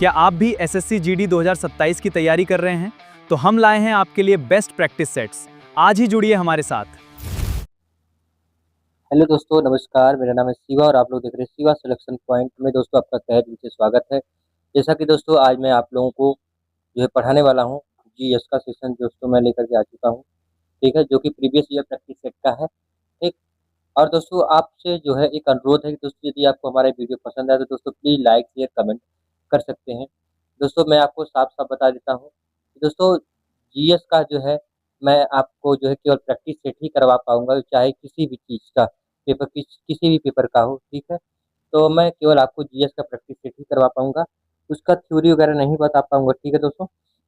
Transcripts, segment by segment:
क्या आप भी एसएससी जीडी 2027 की तैयारी कर रहे हैं? तो हम लाए हैं आपके लिए बेस्ट प्रैक्टिस सेट्स। आज ही जुड़िए हमारे साथ। हेलो दोस्तों, नमस्कार। मेरा नाम है शिवा और आप लोग देख रहे हैं शिवा सिलेक्शन पॉइंट में। दोस्तों, आपका तहे दिल से स्वागत है। जैसा कि दोस्तों आज मैं आप लोगों को जो है पढ़ाने वाला हूँ, जीएस का सेशन दोस्तों मैं लेकर के आ चुका हूँ। ठीक है, जो कि प्रीवियस ईयर प्रैक्टिस सेट का है। ठीक। और दोस्तों आपसे जो है एक अनुरोध है कि दोस्तों यदि आपको हमारा वीडियो पसंद आए तो दोस्तों प्लीज़ लाइक शेयर कमेंट कर सकते हैं। दोस्तों मैं आपको साफ साफ बता देता हूँ कि दोस्तों जीएस का जो है मैं आपको जो है केवल प्रैक्टिस सेट ही करवा पाऊंगा, चाहे किसी भी चीज़ का पेपर किसी भी पेपर का हो। ठीक है, तो मैं केवल आपको जीएस का प्रैक्टिस सेट ही करवा पाऊंगा, उसका थ्योरी वगैरह नहीं बता पाऊंगा। ठीक है दोस्तों,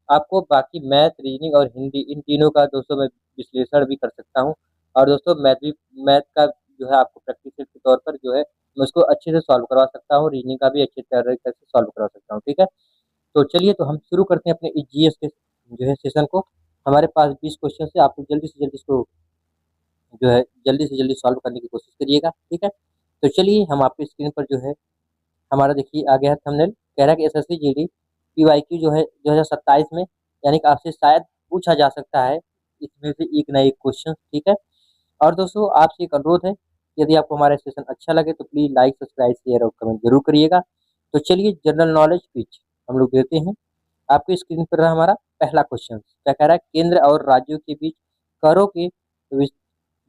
आपको बाकी मैथ रीजनिंग और हिंदी इन तीनों का दोस्तों मैं विश्लेषण भी कर सकता हूँ। और दोस्तों मैथ का जो है आपको प्रैक्टिस सेट के तौर पर जो है मैं उसको अच्छे से सॉल्व करवा सकता हूँ, रीजनिंग का भी अच्छे तरीके से सॉल्व करवा सकता हूँ। ठीक है, तो चलिए तो हम शुरू करते हैं अपने इस जीएस के जो है सेशन को। हमारे पास 20 क्वेश्चन है, आप लोग जल्दी से जल्दी इसको जो है जल्दी से जल्दी सॉल्व करने की कोशिश करिएगा। ठीक है, तो चलिए हम आपकी स्क्रीन पर जो है हमारा देखिए आ गया है थंबनेल। कह रहा है कि एसएससी जीडी पीवाईक्यू जो है 2027 में, यानी कि आपसे शायद पूछा जा सकता है इसमें से एक ना एक क्वेश्चन। ठीक है, और दोस्तों आपसे एक अनुरोध है, यदि आपको हमारा सेशन अच्छा लगे तो प्लीज लाइक सब्सक्राइब शेयर और कमेंट जरूर करिएगा। तो चलिए जनरल नॉलेज क्विज हम लोग देते हैं। आपकी स्क्रीन पर रहा हमारा पहला क्वेश्चन। क्या कह रहा है, केंद्र और राज्यों के बीच करों के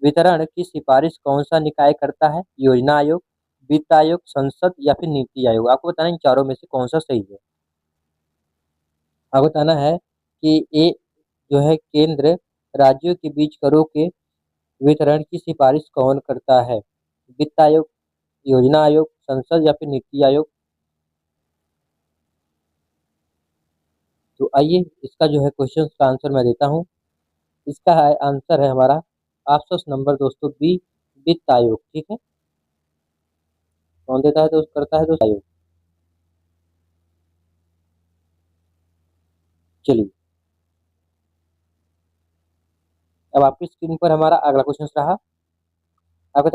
वितरण की सिफारिश कौन सा निकाय करता है? योजना आयोग, वित्त आयोग, संसद या फिर नीति आयोग? आपको बताना है इन चारों में से कौन सा सही है। आपको बताना है कि ए जो है केंद्र राज्यों के बीच करों के वितरण की सिफारिश कौन करता है? वित्त आयोग, योजना आयोग, संसद या फिर नीति आयोग? तो आइए इसका जो है क्वेश्चन का आंसर मैं देता हूँ। इसका है आंसर है हमारा ऑप्शन नंबर दोस्तों बी, वित्त आयोग। ठीक है, कौन देता है तो करता है तो आयोग। चलिए अब आपकी स्क्रीन पर हमारा अगला क्वेश्चन रहा। अब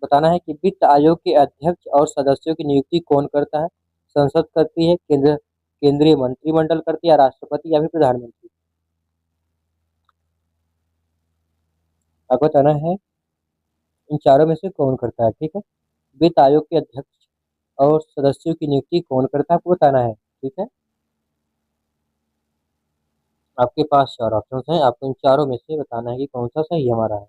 बताना है कि वित्त आयोग के अध्यक्ष और सदस्यों की नियुक्ति कौन करता है? संसद करती है, केंद्रीय मंत्रिमंडल करती है, या राष्ट्रपति या फिर प्रधानमंत्री? आपको बताना है इन चारों में से कौन करता है। ठीक है, वित्त आयोग के अध्यक्ष और सदस्यों की नियुक्ति कौन करता है, आपको बताना है। ठीक है, आपके पास चार ऑप्शन हैं, आपको इन चारों में से बताना है कि कौन सा सही हमारा है।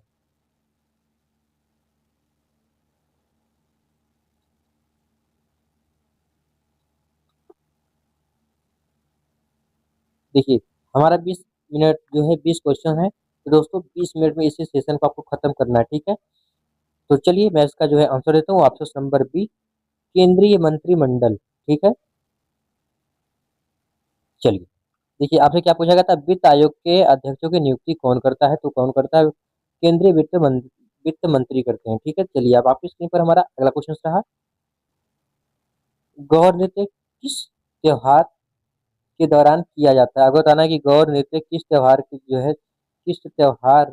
देखिए हमारा 20 मिनट जो है 20 क्वेश्चन है, तो दोस्तों 20 मिनट में इसी सेशन को आपको खत्म करना है। ठीक है, तो चलिए मैं इसका जो है आंसर देता हूँ, ऑप्शन नंबर बी, केंद्रीय मंत्रिमंडल। ठीक है, चलिए देखिए आपसे क्या पूछा गया था, वित्त आयोग के अध्यक्षों की नियुक्ति कौन करता है? तो कौन करता है? केंद्रीय वित्त मंत्री करते हैं। ठीक है, चलिए अब आपकी स्क्रीन पर हमारा अगला क्वेश्चन रहा। गौर नृत्य किस त्योहार के दौरान किया जाता है? आपको बताना है कि गौर नृत्य किस त्योहार की जो है किस त्योहार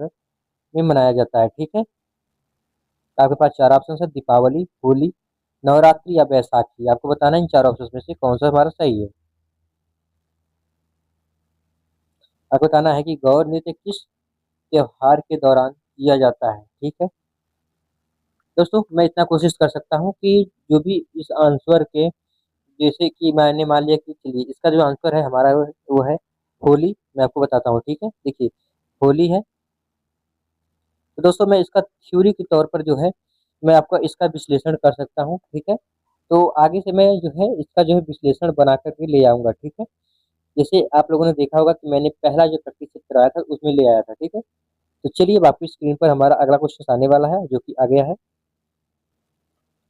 में मनाया जाता है। ठीक है, तो आपके पास चार ऑप्शन है, दीपावली, होली, नवरात्रि या बैसाखी। आपको बताना है इन चार ऑप्शन में से कौन सा हमारा सही है। आपको बताना है कि गौर नृत्य किस त्योहार के दौरान किया जाता है। ठीक है दोस्तों, मैं इतना कोशिश कर सकता हूँ कि जो भी इस आंसर के, जैसे कि मैंने मान लिया कि चलिए इसका जो आंसर है हमारा वो है होली। मैं आपको बताता हूँ। ठीक है, देखिए होली है। तो दोस्तों मैं इसका थ्योरी के तौर पर जो है मैं आपका इसका विश्लेषण कर सकता हूँ। ठीक है, तो आगे से मैं जो है इसका जो है विश्लेषण बना करके ले आऊंगा। ठीक है, जैसे आप लोगों ने देखा होगा कि मैंने पहला जो प्रैक्टिस सेट कराया था उसमें ले आया था। ठीक है, तो चलिए अब आपकी स्क्रीन पर हमारा अगला क्वेश्चन आने वाला है जो कि आ गया है।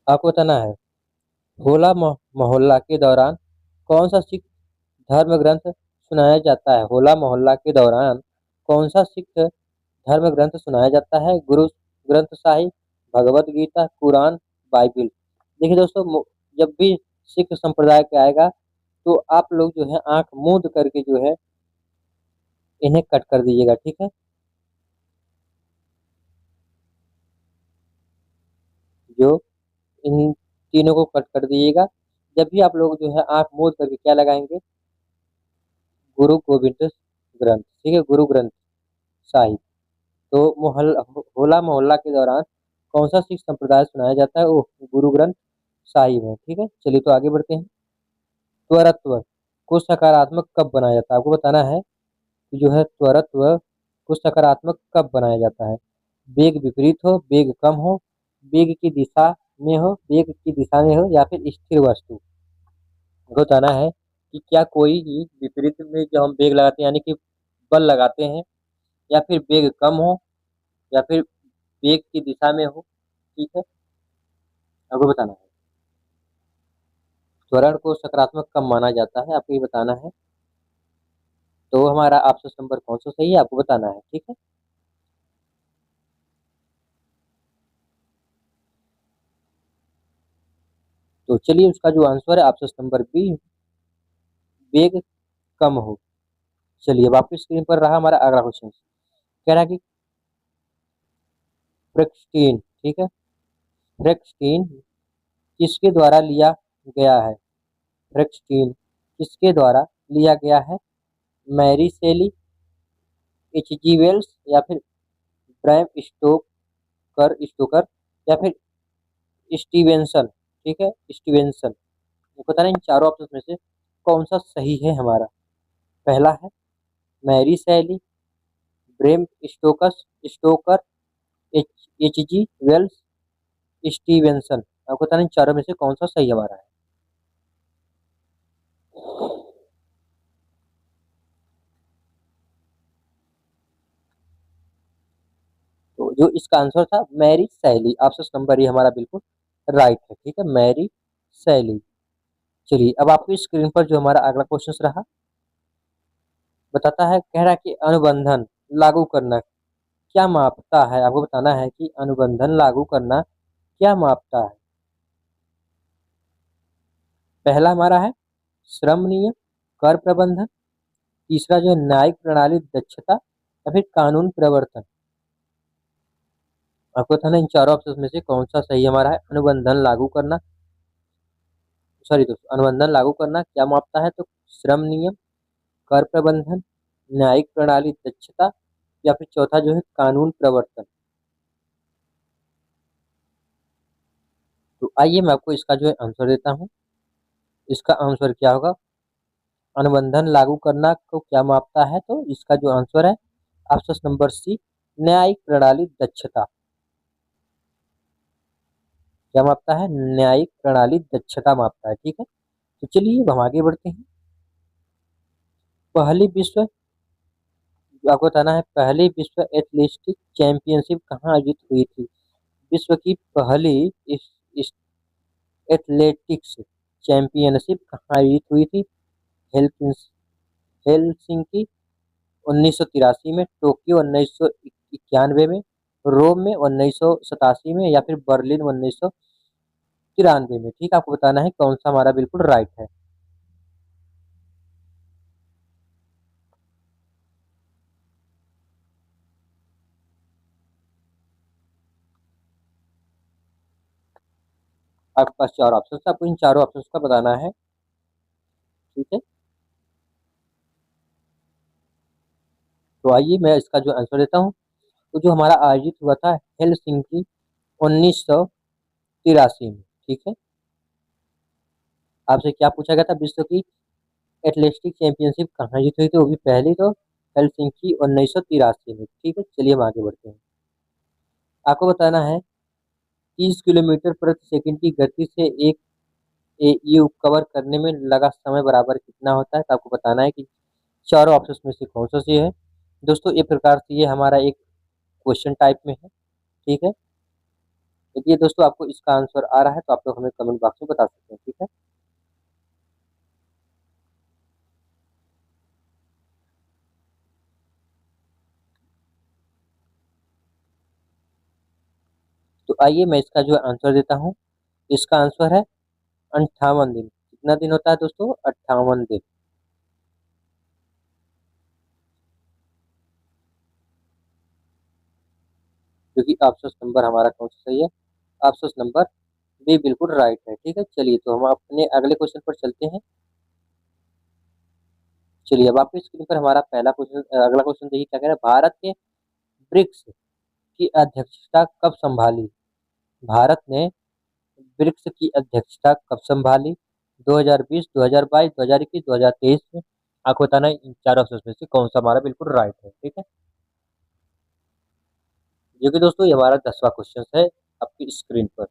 आपको बताना है मोहल्ला के दौरान कौन सा सिख धर्म ग्रंथ सुनाया जाता है? होला मोहल्ला के दौरान कौन सा सिख धर्म ग्रंथ सुनाया जाता है? गुरु ग्रंथ साहिब, भगवत गीता, कुरान, बाइबिल? देखिए दोस्तों जब भी सिख संप्रदाय के आएगा तो आप लोग जो है आंख मूंद करके जो है इन्हें कट कर दीजिएगा। ठीक है, जो इन तीनों को कट कर दीजिएगा। जब भी आप लोग जो है आंख मूंद करके क्या लगाएंगे, गुरु गोविंद ग्रंथ, ठीक है, गुरु ग्रंथ साहिब। तो होला मोहल्ला के दौरान कौन सा सिख संप्रदाय सुनाया जाता है, वो गुरु ग्रंथ साहिब है, ठीक है। चलिए तो आगे बढ़ते हैं। त्वरत्व को सकारात्मक कब बनाया जाता है, आपको बताना है कि जो है त्वरत्व को सकारात्मक कब बनाया जाता है। वेग विपरीत हो, वेग कम हो, वेग की दिशा में हो, वेग की दिशा में हो, या फिर स्थिर वस्तु। हमको बताना है कि क्या कोई भी विपरीत में जो हम वेग लगाते हैं यानी कि बल लगाते हैं, या फिर वेग कम हो, या फिर वेग की दिशा में हो, ठीक है, आपको बताना है। त्वरण को सकारात्मक कब माना जाता है, आपको ये बताना है। तो हमारा ऑप्शन नंबर कौन सा सही है, आपको बताना है, ठीक है। तो चलिए उसका जो आंसर है ऑप्शन नंबर बी, वेग कम हो। चलिए अब आपकी स्क्रीन पर रहा हमारा अगला क्वेश्चन, कह रहा है कि फ्रेक्सटीन, ठीक है, फ्रेक्सटीन किसके द्वारा लिया गया है, फ्रेक्सटीन किसके द्वारा लिया गया है। मैरी सेली, एच जी वेल्स, या फिर ब्रैम स्टोकर, या फिर स्टीवेंसन, ठीक है, स्टीवेंसन। ये पता नहीं इन चारों ऑप्शन में से कौन सा सही है हमारा। पहला है Mary Shelley, Bram Stoker, H G Wells, Stevenson. आपको पता नहीं इन चारों में से कौन सा सही हमारा है। तो जो इसका आंसर था मैरी सैली, ऑप्शन नंबर ये हमारा बिल्कुल राइट है, ठीक है, मैरी सैली। चलिए अब आपकी स्क्रीन पर जो हमारा अगला क्वेश्चन रहा, बताता है, कह रहा है कि अनुबंधन लागू करना क्या मापता है, आपको बताना है कि अनुबंधन लागू करना क्या मापता है। पहला हमारा है श्रम नियम, कर प्रबंधन, तीसरा जो है न्यायिक प्रणाली दक्षता, या फिर कानून प्रवर्तन। आपको बताना इन चारों ऑप्शन में से कौन सा सही हमारा है। अनुबंधन लागू करना, सॉरी दोस्तों, अनुबंधन लागू करना क्या मापता है, तो श्रम नियम, कर प्रबंधन, न्यायिक प्रणाली दक्षता, या फिर चौथा जो है कानून प्रवर्तन। तो आइए मैं आपको इसका जो है आंसर देता हूँ। इसका आंसर क्या होगा, अनुबंधन लागू करना को क्या मापता है, तो इसका जो आंसर है ऑप्शन नंबर सी, न्यायिक प्रणाली दक्षता। क्या मापता है, न्यायिक प्रणाली दक्षता मापता है, ठीक है। तो चलिए अब हम आगे बढ़ते हैं। पहली विश्व, आपको बताना है पहली विश्व एथलेटिक्स चैंपियनशिप कहाँ आयोजित हुई थी। विश्व की पहली इस एथलेटिक्स चैंपियनशिप कहाँ आयोजित हुई थी। हेलसिंकी 1983 में, टोक्यो 1991 में, रोम में 1987 में, या फिर बर्लिन 1993 में, ठीक है। आपको बताना है कौन सा हमारा बिल्कुल राइट है। आपके पास चार ऑप्शन है, आपको इन चारों ऑप्शन का बताना है, ठीक है। तो आइए मैं इसका जो आंसर देता हूँ। तो जो हमारा आयोजित हुआ था हेलसिंकी 1983 में, ठीक है। आपसे क्या पूछा गया था, विश्व की एथलेटिक्स चैंपियनशिप कहाँ आयोजित हुई थी, वो भी पहली तो हेलसिंकी 1983 में, ठीक है। चलिए हम आगे बढ़ते हैं। आपको बताना है 30 किलोमीटर प्रति सेकंड की गति से एक एयू कवर करने में लगा समय बराबर कितना होता है, तो आपको बताना है कि चारों ऑप्शन में से कौन सा सही है। दोस्तों एक प्रकार से ये हमारा एक क्वेश्चन टाइप में है, ठीक है। यदि दोस्तों आपको इसका आंसर आ रहा है तो आप लोग हमें कमेंट बॉक्स में बता सकते हैं, ठीक है। तो आइए मैं इसका जो आंसर देता हूँ। इसका आंसर है 58 दिन। कितना दिन होता है दोस्तों, 58 दिन। क्योंकि ऑप्शन नंबर हमारा कौन सा सही है, ऑप्शन नंबर बी बिल्कुल राइट है। ठीक है, चलिए तो हम अपने अगले क्वेश्चन पर चलते हैं। चलिए अब आपकी स्क्रीन पर हमारा पहला क्वेश्चन, अगला क्वेश्चन देखिए क्या कह रहा है। भारत के ब्रिक्स की अध्यक्षता कब संभाली? भारत ने ब्रिक्स की अध्यक्षता कब संभाली? 2020, 2022, 2021, 2023 में? आपको बताना है इन चार ऑप्शन में से कौन सा हमारा बिल्कुल राइट है। ठीक है, जो कि दोस्तों ये हमारा 10वां क्वेश्चन है आपकी स्क्रीन पर।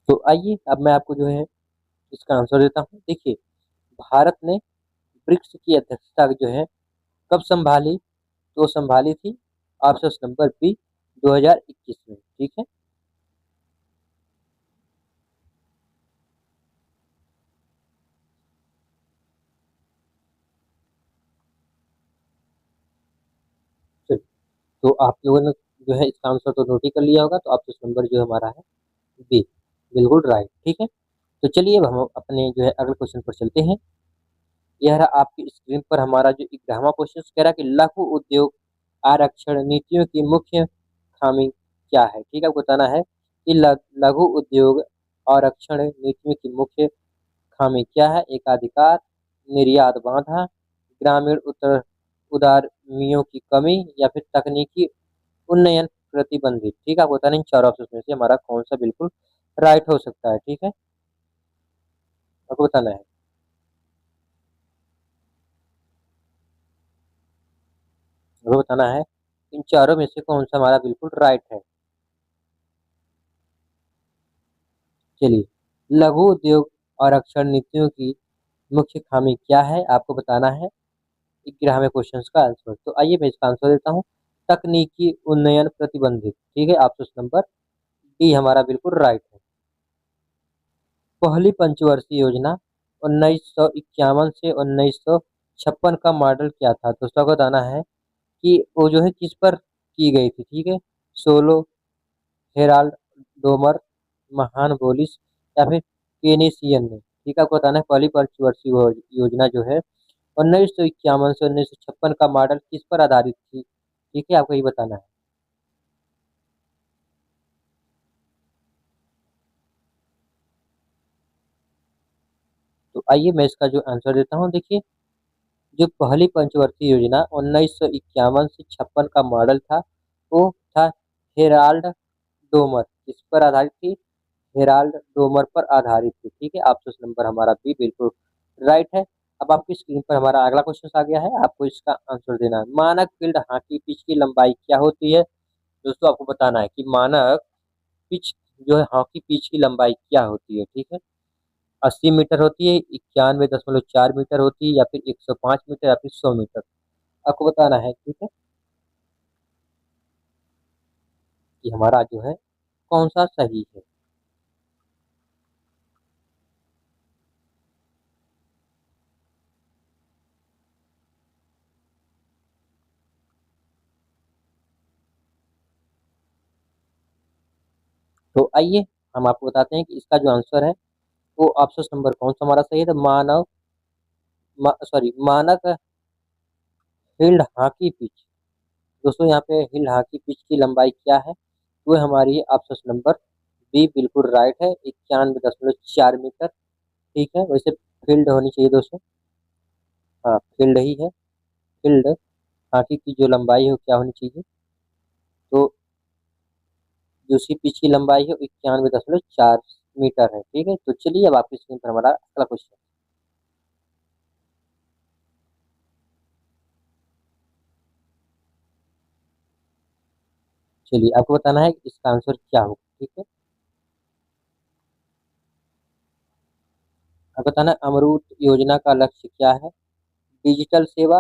तो आइए अब मैं आपको जो है इसका आंसर देता हूँ। देखिए, भारत ने ब्रिक्स की अध्यक्षता जो है कब संभाली? तो संभाली थी ऑप्शन नंबर बी 2021 में। ठीक है, तो आप लोगों ने जो है इसका आंसर तो नोट ही कर लिया होगा। तो ऑप्शन नंबर जो हमारा है बी बिल्कुल राइट। ठीक है, तो चलिए अब हम अपने जो है अगले क्वेश्चन पर चलते हैं। यह रहा आपकी स्क्रीन पर हमारा जो 11वां क्वेश्चन कह रहा है कि लघु उद्योग आरक्षण नीतियों की मुख्य खामी क्या है? ठीक है, आपको बताना है कि लघु उद्योग आरक्षण नीतियों की मुख्य खामी क्या है? एकाधिकार, निर्यात बाधा, ग्रामीण उदारमियों की कमी, या फिर तकनीकी उन्नयन प्रतिबंधित। ठीक है, आपको बताना इन चार ऑप्शन में से हमारा कौन सा बिल्कुल राइट हो सकता है। ठीक है, आपको बताना है। आपको बताना है इन चारों में से कौन सा हमारा बिल्कुल राइट है। चलिए, लघु उद्योग आरक्षण नीतियों की मुख्य खामी क्या है? आपको बताना है 11वें क्वेश्चन का आंसर। तो आइए मैं इसका आंसर देता हूँ, तकनीकी उन्नयन प्रतिबंधित। ठीक है, ऑप्शन नंबर डी हमारा बिल्कुल राइट है। पहली पंचवर्षीय योजना 1951 से 1956 का मॉडल क्या था? दोस्तों को बताना है कि वो जो है किस पर की गई थी। ठीक है, सोलो, हेराल्ड, डोमर, महान बोलिस, या फिर केनेसियन ने? ठीक है, आपको बताना है पहली पंचवर्षीय योजना जो है 1951 से 1956 का मॉडल किस पर आधारित थी? ठीक है, आपको ये बताना है। तो आइए मैं इसका जो आंसर देता हूँ। देखिए, जो पहली पंचवर्षीय योजना 1951 से 56 का मॉडल था, वो था हेराल्ड डोमर। किस पर आधारित थी? हेराल्ड डोमर पर आधारित थी। ठीक है, ऑप्शन नंबर हमारा बी बिल्कुल राइट है। अब आपकी स्क्रीन पर हमारा अगला क्वेश्चन आ गया है, आपको इसका आंसर देना है। मानक फील्ड हॉकी पिच की लंबाई क्या होती है? दोस्तों आपको बताना है कि मानक पिच जो है हॉकी पिच की लंबाई क्या होती है। ठीक है, 80 मीटर होती है, 91.4 मीटर होती है, या फिर 105 मीटर, या फिर 100 मीटर? आपको बताना है। ठीक है, कि हमारा जो है कौन सा सही है। तो आइए हम आपको बताते हैं कि इसका जो आंसर है वो ऑप्शन नंबर कौन सा हमारा सही है। तो मानक फील्ड हॉकी पिच। दोस्तों यहाँ पे हिल हॉकी पिच की लंबाई क्या है? वो हमारी है ऑप्शन नंबर बी बिल्कुल राइट है, 91.4 मीटर। ठीक है, वैसे फील्ड होनी चाहिए दोस्तों। हाँ, फील्ड ही है। फील्ड हॉकी की जो लंबाई है वो क्या होनी चाहिए? तो जो उसकी पिच की लंबाई है 91.4 मीटर है। ठीक है, तो चलिए अब आपकी स्क्रीन पर हमारा अगला क्वेश्चन। चलिए आपको बताना है कि इसका आंसर क्या होगा। ठीक है, आपको बताना है अमरूत योजना का लक्ष्य क्या है? डिजिटल सेवा,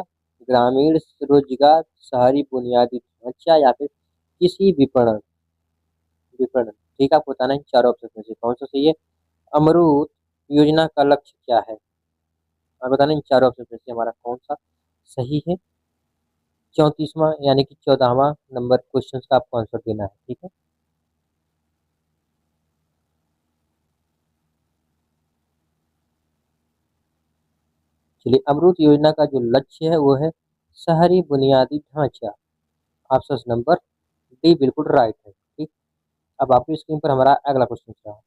ग्रामीण रोजगार, शहरी बुनियादी ढांचा, या फिर किसी विपणन? ठीक है, आपको बताना है इन चारों ऑप्शन में से कौन सा सही है। अमरूत योजना का लक्ष्य क्या है? आप बताना इन चारों ऑप्शन में से हमारा कौन सा सही है। 34वां यानी कि 14वां नंबर क्वेश्चन का आपको आंसर देना है। ठीक है, चलिए, अमृत योजना का जो लक्ष्य है वो है शहरी बुनियादी ढांचा। ऑप्शन नंबर डी बिल्कुल राइट है। ठीक, अब आपकी स्क्रीन पर हमारा अगला क्वेश्चन रहा।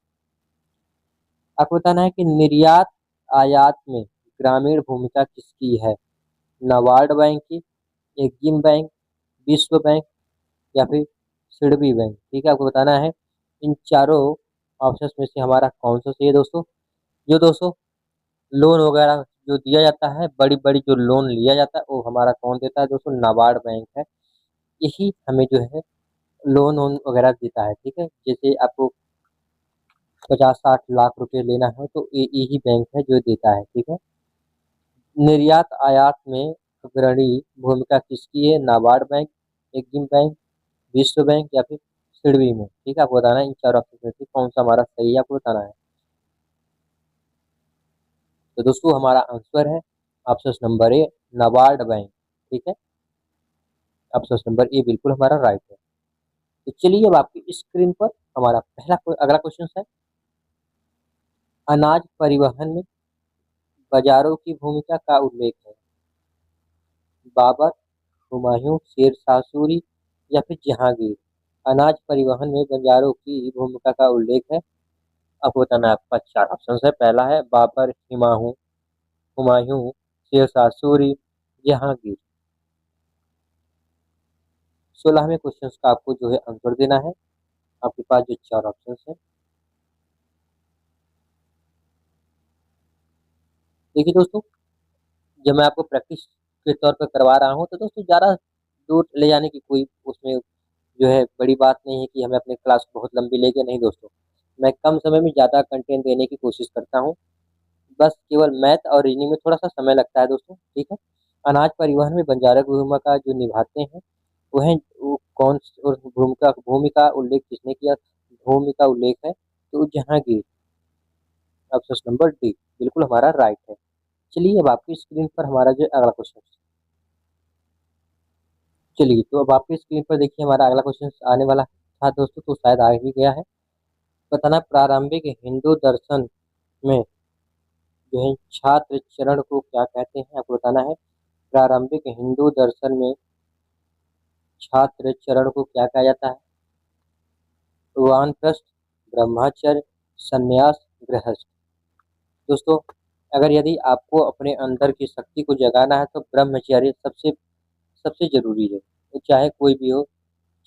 आपको बताना है कि निर्यात आयात में ग्रामीण भूमिका किसकी है? नाबार्ड बैंक की, एग्जिम बैंक, विश्व बैंक या फिर सिडबी बैंक। ठीक है, आपको बताना है इन चारों ऑप्शंस में से हमारा कौन सा सही है दोस्तों। जो दोस्तों लोन वगैरह जो दिया जाता है, बड़ी बड़ी जो लोन लिया जाता है, वो हमारा कौन देता है दोस्तों? नाबार्ड बैंक है। यही हमें जो है लोन वोन वगैरह देता है। ठीक है, जैसे आपको 50-60 लाख रुपए लेना है तो यही बैंक है जो देता है। ठीक है, निर्यात आयात में अग्रणी भूमिका किसकी है? नाबार्ड बैंक, एग्जिम बैंक, विश्व बैंक या फिर सिडबी में। ठीक है, आपको बताना है इन चार ऑप्शन में से कौन सा हमारा सही है, आपको बताना है। तो दोस्तों हमारा आंसर है option number A, NABARD bank. ठीक है, ऑप्शन नंबर ए बिल्कुल हमारा राइट है। तो चलिए अब आपकी स्क्रीन पर हमारा अगला क्वेश्चन है, अनाज परिवहन में बाजारों की भूमिका का उल्लेख है। बाबर, हुमायूं, शेर शाह सूरी या फिर जहांगीर। अनाज परिवहन में बाजारों की भूमिका का उल्लेख है। आपको बताना है, आपका चार ऑप्शन है। पहला है बाबर, हुमायूं, हुमायूं, शेर शाह सूरी, जहांगीर। 16वें क्वेश्चन का आपको जो है आंसर देना है। आपके पास जो चार ऑप्शन है, देखिए दोस्तों, जब मैं आपको प्रैक्टिस के तौर पर करवा रहा हूँ तो दोस्तों ज़्यादा दूर ले जाने की कोई उसमें जो है बड़ी बात नहीं है कि हमें अपने क्लास को बहुत लंबी लेके, नहीं दोस्तों। मैं कम समय में ज़्यादा कंटेंट देने की कोशिश करता हूँ। बस केवल मैथ और रीजनिंग में थोड़ा सा समय लगता है दोस्तों। ठीक है, अनाज परिवहन में बंजारा भूमिका जो निभाते हैं वो कौन, और भूमिका भूमिका उल्लेख किसने किया? भूमिका उल्लेख है तो जहांगीर। ऑप्शन नंबर डी बिल्कुल हमारा राइट है। चलिए अब आपकी स्क्रीन पर हमारा जो अगला क्वेश्चन, चलिए तो अब आपकी स्क्रीन पर देखिए हमारा अगला क्वेश्चन आने वाला था दोस्तों, तो शायद आ ही गया है। बताना, प्रारंभिक हिंदू दर्शन में जो है छात्र चरण को क्या कहते हैं? आपको बताना है, प्रारंभिक हिंदू दर्शन में छात्र चरण को क्या कहा जाता है? वानप्रस्थ, ब्रह्मचर्य, संन्यास, गृहस्थ। दोस्तों अगर यदि आपको अपने अंदर की शक्ति को जगाना है तो ब्रह्मचर्य सबसे सबसे जरूरी है। वो चाहे कोई भी हो,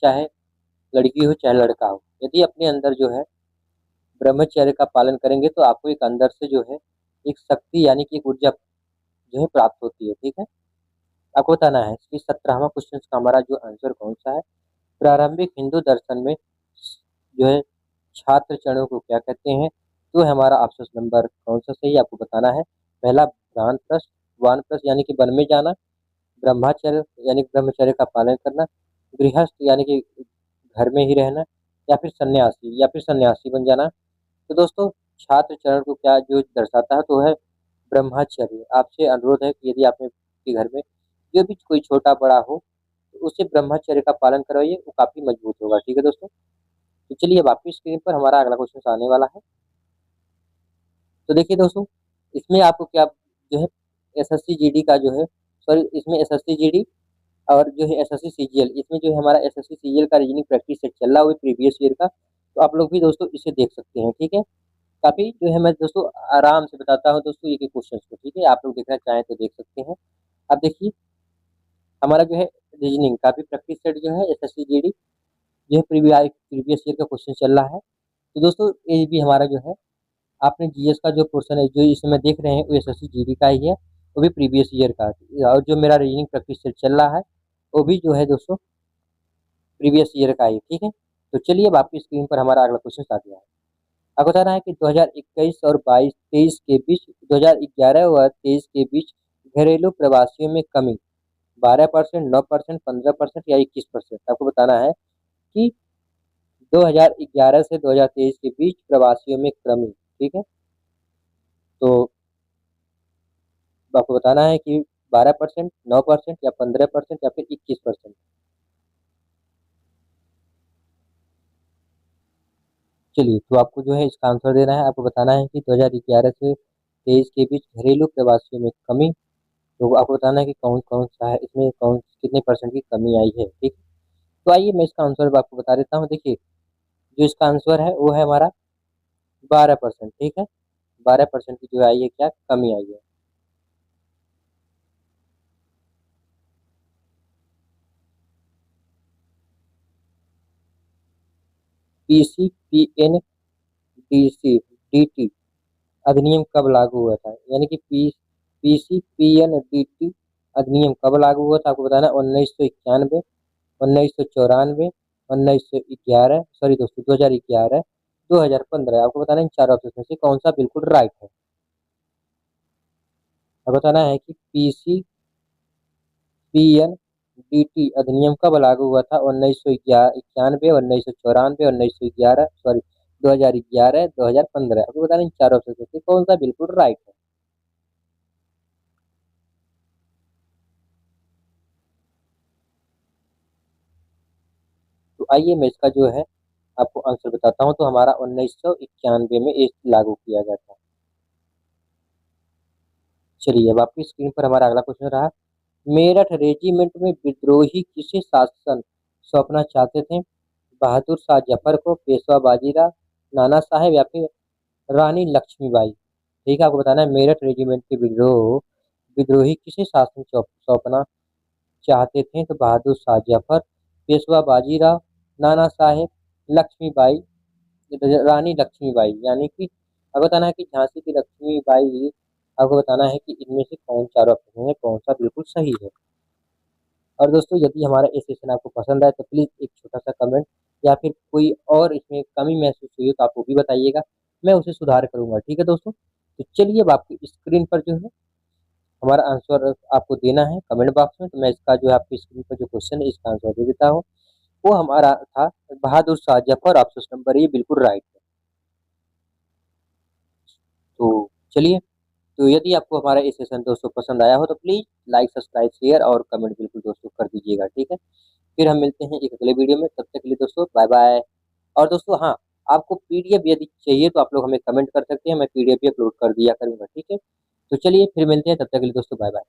चाहे लड़की हो चाहे लड़का हो, यदि अपने अंदर जो है ब्रह्मचर्य का पालन करेंगे तो आपको एक अंदर से जो है एक शक्ति यानी कि एक ऊर्जा जो है प्राप्त होती है। ठीक है, आपको बताना है कि 17वां क्वेश्चन का हमारा जो आंसर कौन सा है। प्रारंभिक हिंदू दर्शन में जो है छात्र चरणों को क्या कहते हैं? तो हमारा ऑप्शन नंबर कौन सा सही है, आपको बताना है। पहला वानप्रस्थ, वानप्रस्थ यानी कि वन में जाना, ब्रह्मचर्य यानी कि ब्रह्मचर्य का पालन करना, गृहस्थ यानी कि घर में ही रहना, या फिर सन्यासी बन जाना। तो दोस्तों छात्र चरण को क्या जो दर्शाता है तो है ब्रह्मचर्य। आपसे अनुरोध है कि यदि आपने के घर में जो भी कोई छोटा बड़ा हो तो उसे ब्रह्मचर्य का पालन करवाइए, वो काफी मजबूत होगा। ठीक है दोस्तों, तो चलिए अब आपकी स्क्रीन पर हमारा अगला क्वेश्चन आने वाला है। तो देखिए दोस्तों, इसमें आपको क्या जो है एसएससी जीडी का जो है, सॉरी इसमें एसएससी जीडी और जो है एसएससी सीजीएल, इसमें जो है हमारा एसएससी सीजीएल का रीजनिंग प्रैक्टिस सेट चल रहा है प्रीवियस ईयर का। तो आप लोग भी दोस्तों इसे देख सकते हैं। ठीक है, काफी जो है मैं दोस्तों आराम से बताता हूँ दोस्तों ये क्वेश्चन को। ठीक है, आप लोग देखना चाहें तो देख सकते हैं। अब देखिए हमारा जो है रीजनिंग काफी प्रैक्टिस सेट जो है एसएससी जीडी जो है प्रीवियस ईयर का क्वेश्चन चल रहा है। तो दोस्तों ये भी हमारा जो है आपने जीएस का जो पोर्शन है जो इसमें देख रहे हैं वो एसएससी जीडी का ही है, वो भी प्रीवियस ईयर का। और जो मेरा रीजनिंग प्रैक्टिस सेट चल रहा है वो भी जो है दोस्तों प्रीवियस ईयर का ही। ठीक है, तो चलिए अब आपकी स्क्रीन पर हमारा अगला क्वेश्चन आ गया है। आपको बता रहा है कि 2021 और 22-23 के बीच, 2011 और 23 के बीच घरेलू प्रवासियों में कमी 12%, 9%, 15% या 21%। आपको बताना है कि 2011 से 2023 के बीच प्रवासियों में कमी। ठीक है, तो आपको बताना है कि 12%, 9% या 15% या फिर 21%। चलिए तो आपको जो है इसका आंसर देना है। आपको बताना है कि 2011 से 23 के बीच घरेलू प्रवासियों में कमी तो आपको बताना है कि कौन कौन सा है, इसमें कौन कितने परसेंट की कमी आई है। ठीक, तो आइए मैं इसका आंसर आपको बता देता हूँ। देखिए, जो इसका आंसर है वो है हमारा 12%। ठीक है, 12% की जो आई है क्या कमी आई है। पीसी पीएन डीसी डीटी अधिनियम कब लागू हुआ था, यानी कि पीसी पीएन डीटी अधिनियम कब लागू हुआ था, आपको बताना 1991, 1994, 1911, सॉरी दोस्तों 2011, 2015। आपको बताना इन चार ऑप्शन में से कौन सा बिल्कुल राइट है। आपको बताना है कि पीसी पीएन डीटी अधिनियम कब लागू हुआ था, 1991, 1994, 1911, सॉरी 2011, 2015। आपको बताना इन चार ऑप्शन में से कौन सा बिल्कुल राइट है। तो आइए मैं इसका जो है आपको आंसर बताता हूँ। तो हमारा 1991 में इस लागू किया गया था। चलिए अब आपकी स्क्रीन पर हमारा अगला क्वेश्चन रहा, मेरठ रेजिमेंट में विद्रोही किसे शासन सौंपना चाहते थे, बहादुर शाह जफर को, पेशवा बाजीराव, नाना साहेब या फिर रानी लक्ष्मीबाई। ठीक है, आपको बताना है मेरठ रेजिमेंट के विद्रोही किसे शासन सौंपना चाहते थे, तो बहादुर शाह जफर, पेशवा बाजीराव, नाना साहेब, लक्ष्मीबाई, रानी लक्ष्मीबाई। यानी कि अब बताना है कि झांसी की लक्ष्मीबाई। आपको बताना है कि इनमें से कौन चार ऑप्शन है, कौन सा बिल्कुल सही है। और दोस्तों यदि हमारा ये सेशन आपको पसंद आए तो प्लीज़ एक छोटा सा कमेंट या फिर कोई और इसमें कमी महसूस हुई हो तो आप वो भी बताइएगा, मैं उसे सुधार करूंगा। ठीक है दोस्तों, तो चलिए अब आपकी स्क्रीन पर जो है हमारा आंसर आपको देना है कमेंट बॉक्स में। तो मैं इसका जो है आपकी स्क्रीन पर जो क्वेश्चन है इसका आंसर दे देता हूँ। वो हमारा था बहादुर शाह जफर, ऑप्शन नंबर ये बिल्कुल राइट है। तो चलिए, तो यदि आपको हमारा ये सेशन दोस्तों पसंद आया हो तो प्लीज़ लाइक सब्सक्राइब शेयर और कमेंट बिल्कुल दोस्तों कर दीजिएगा। ठीक है, फिर हम मिलते हैं एक अगले वीडियो में, तब तक के लिए दोस्तों बाय बाय। और दोस्तों हाँ, आपको पीडीएफ यदि चाहिए तो आप लोग हमें कमेंट कर सकते हैं, मैं पीडीएफ भी अपलोड कर दिया करूंगा। ठीक है, तो चलिए फिर मिलते हैं, तब तक के लिए दोस्तों बाय बाय।